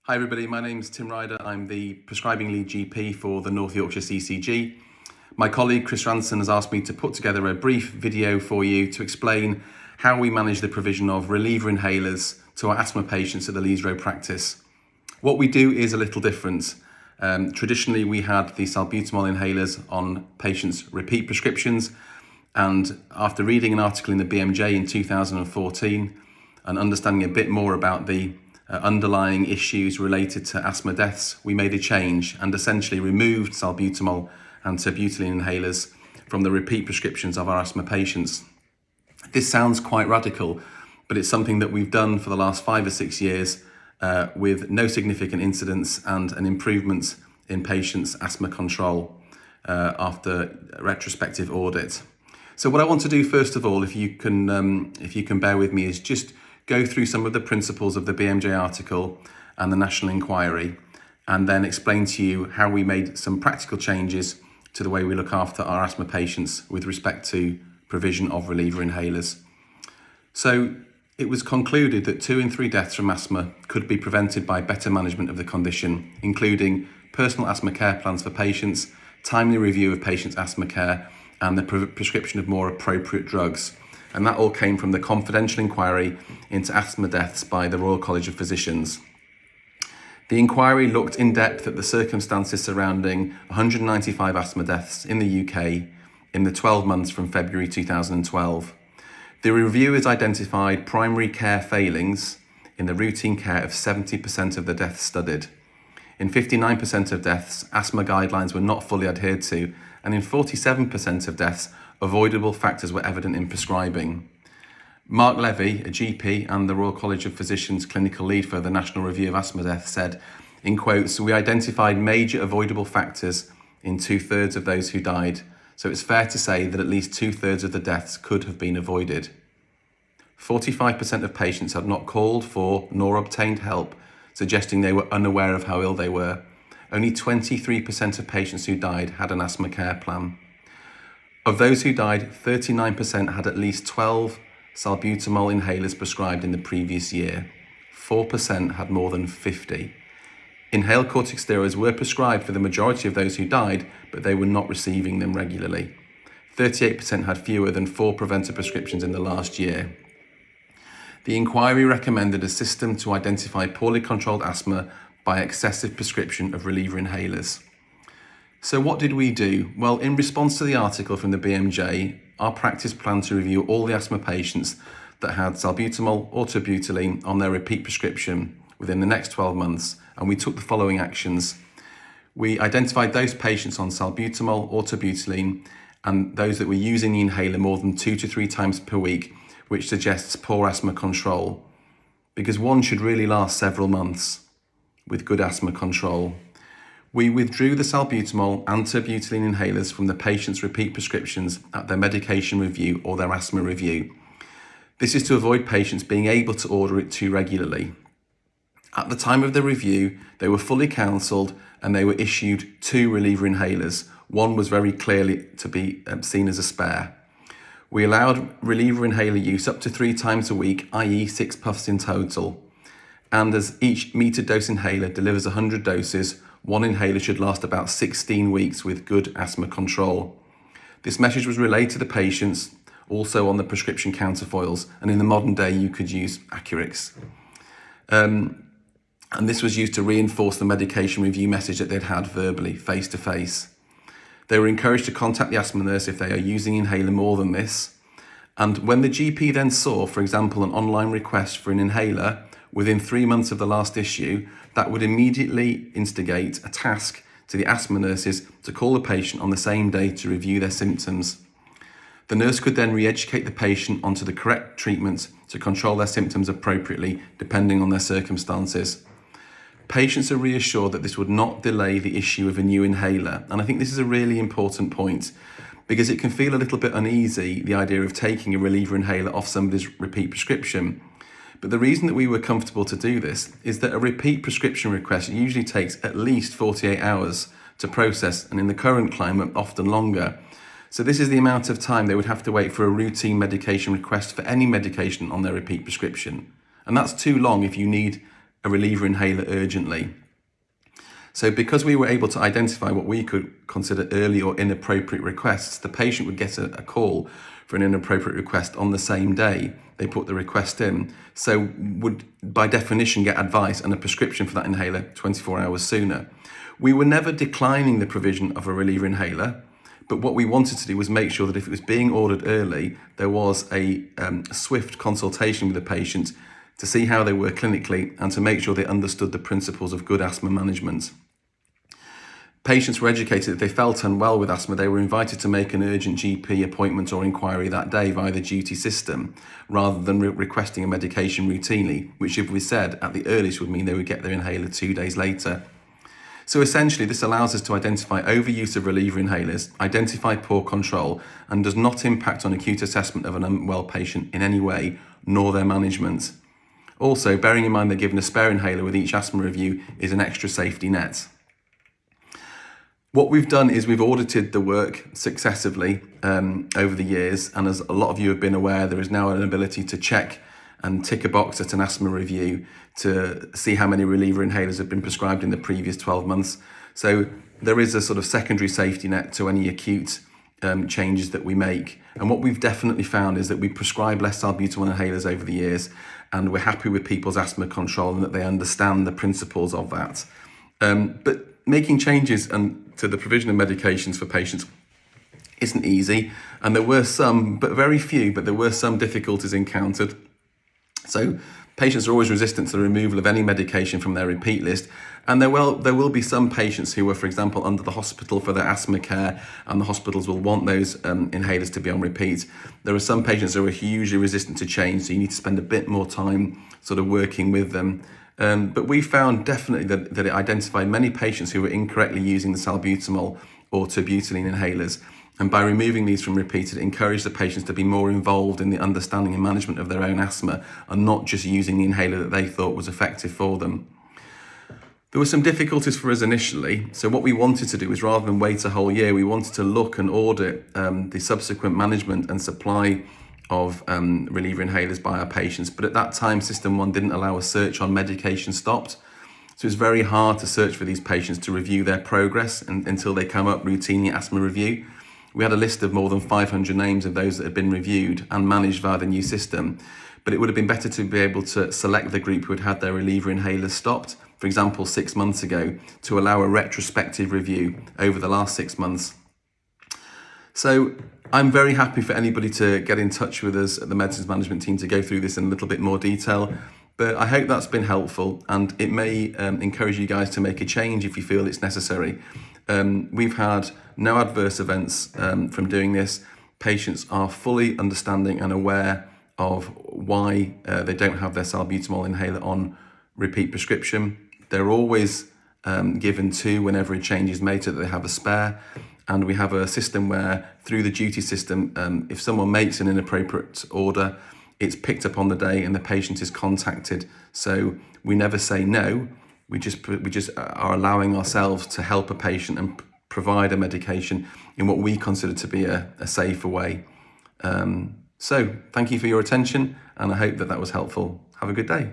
Hi everybody, my name's Tim Ryder. I'm the prescribing lead GP for the North Yorkshire CCG. My colleague Chris Ranson has asked me to put together a brief video for you to explain how we manage the provision of reliever inhalers to our asthma patients at the Leeds Road practice. What we do is a little different. Traditionally we had the salbutamol inhalers on patients' repeat prescriptions, and after reading an article in the BMJ in 2014 and understanding a bit more about the underlying issues related to asthma deaths, we made a change and essentially removed salbutamol and terbutaline inhalers from the repeat prescriptions of our asthma patients. This sounds quite radical, but it's something that we've done for the last 5 or 6 years with no significant incidents and an improvement in patients' asthma control after a retrospective audit. So what I want to do first of all, if you can bear with me, is just go through some of the principles of the BMJ article and the national inquiry, and then explain to you how we made some practical changes to the way we look after our asthma patients with respect to provision of reliever inhalers. So it was concluded that 2 in 3 deaths from asthma could be prevented by better management of the condition, including personal asthma care plans for patients, timely review of patients' asthma care, and the prescription of more appropriate drugs. And that all came from the confidential inquiry into asthma deaths by the Royal College of Physicians. The inquiry looked in depth at the circumstances surrounding 195 asthma deaths in the UK in the 12 months from February 2012. The reviewers identified primary care failings in the routine care of 70% of the deaths studied. In 59% of deaths, asthma guidelines were not fully adhered to, and in 47% of deaths, avoidable factors were evident in prescribing. Mark Levy, a GP and the Royal College of Physicians clinical lead for the National Review of Asthma Deaths, said, in quotes, "We identified major avoidable factors in 2/3 of those who died, so it's fair to say that at least 2/3 of the deaths could have been avoided. 45% of patients had not called for nor obtained help, suggesting they were unaware of how ill they were. Only 23% of patients who died had an asthma care plan. Of those who died, 39% had at least 12 salbutamol inhalers prescribed in the previous year. 4% had more than 50. Inhaled corticosteroids were prescribed for the majority of those who died, but they were not receiving them regularly. 38% had fewer than 4 preventer prescriptions in the last year." The inquiry recommended a system to identify poorly controlled asthma by excessive prescription of reliever inhalers. So what did we do? Well, in response to the article from the BMJ, our practice planned to review all the asthma patients that had salbutamol or terbutaline on their repeat prescription within the next 12 months, and we took the following actions. We identified those patients on salbutamol or terbutaline and those that were using the inhaler more than 2 to 3 times per week, which suggests poor asthma control, because one should really last several months with good asthma control. We withdrew the salbutamol and terbutaline inhalers from the patient's repeat prescriptions at their medication review or their asthma review. This is to avoid patients being able to order it too regularly. At the time of the review, they were fully counselled and they were issued 2 reliever inhalers. One was very clearly to be seen as a spare. We allowed reliever inhaler use up to 3 times a week, i.e. 6 puffs in total. And as each metered dose inhaler delivers 100 doses, one inhaler should last about 16 weeks with good asthma control. This message was relayed to the patients, also on the prescription counterfoils, and in the modern day you could use Accurix. And this was used to reinforce the medication review message that they'd had verbally, face to face. They were encouraged to contact the asthma nurse if they are using inhaler more than this. And when the GP then saw, for example, an online request for an inhaler within 3 months of the last issue, that would immediately instigate a task to the asthma nurses to call the patient on the same day to review their symptoms. The nurse could then re-educate the patient onto the correct treatment to control their symptoms appropriately, depending on their circumstances. Patients are reassured that this would not delay the issue of a new inhaler. And I think this is a really important point, because it can feel a little bit uneasy, the idea of taking a reliever inhaler off somebody's repeat prescription. But the reason that we were comfortable to do this is that a repeat prescription request usually takes at least 48 hours to process, and in the current climate, often longer. So this is the amount of time they would have to wait for a routine medication request for any medication on their repeat prescription. And that's too long if you need a reliever inhaler urgently. So because we were able to identify what we could consider early or inappropriate requests, the patient would get a call for an inappropriate request on the same day they put the request in. So would, by definition, get advice and a prescription for that inhaler 24 hours sooner. We were never declining the provision of a reliever inhaler, but what we wanted to do was make sure that if it was being ordered early, there was a swift consultation with the patient to see how they were clinically and to make sure they understood the principles of good asthma management. Patients were educated if they felt unwell with asthma, they were invited to make an urgent GP appointment or inquiry that day via the duty system, rather than requesting a medication routinely, which, if we said, at the earliest would mean they would get their inhaler 2 days later. So essentially, this allows us to identify overuse of reliever inhalers, identify poor control, and does not impact on acute assessment of an unwell patient in any way, nor their management. Also, bearing in mind they're given a spare inhaler with each asthma review is an extra safety net. What we've done is we've audited the work successively over the years, and as a lot of you have been aware, there is now an ability to check and tick a box at an asthma review to see how many reliever inhalers have been prescribed in the previous 12 months. So there is a sort of secondary safety net to any acute changes that we make. And what we've definitely found is that we prescribe less salbutamol inhalers over the years, and we're happy with people's asthma control and that they understand the principles of that. But making changes to the provision of medications for patients isn't easy, and there were some, but very few, but there were some difficulties encountered. So patients are always resistant to the removal of any medication from their repeat list, and there will be some patients who are, for example, under the hospital for their asthma care, and the hospitals will want those inhalers to be on repeat. There are some patients who are hugely resistant to change, so you need to spend a bit more time sort of working with them. But we found definitely that it identified many patients who were incorrectly using the salbutamol or terbutaline inhalers. And by removing these from repeat, it encouraged the patients to be more involved in the understanding and management of their own asthma and not just using the inhaler that they thought was effective for them. There were some difficulties for us initially. So what we wanted to do is, rather than wait a whole year, we wanted to look and audit the subsequent management and supply of reliever inhalers by our patients. But at that time, System 1 didn't allow a search on medication stopped. So it's very hard to search for these patients to review their progress until they come up routinely at asthma review. We had a list of more than 500 names of those that had been reviewed and managed via the new system. But it would have been better to be able to select the group who had had their reliever inhalers stopped, for example, 6 months ago, to allow a retrospective review over the last 6 months. So I'm very happy for anybody to get in touch with us at the medicines management team to go through this in a little bit more detail. But I hope that's been helpful, and it may encourage you guys to make a change if you feel it's necessary. We've had no adverse events from doing this. Patients are fully understanding and aware of why they don't have their salbutamol inhaler on repeat prescription. They're always given two whenever a change is made so that they have a spare. And we have a system where, through the duty system, if someone makes an inappropriate order, it's picked up on the day and the patient is contacted. So we never say no. We just are allowing ourselves to help a patient and provide a medication in what we consider to be a safer way. So thank you for your attention, and I hope that was helpful. Have a good day.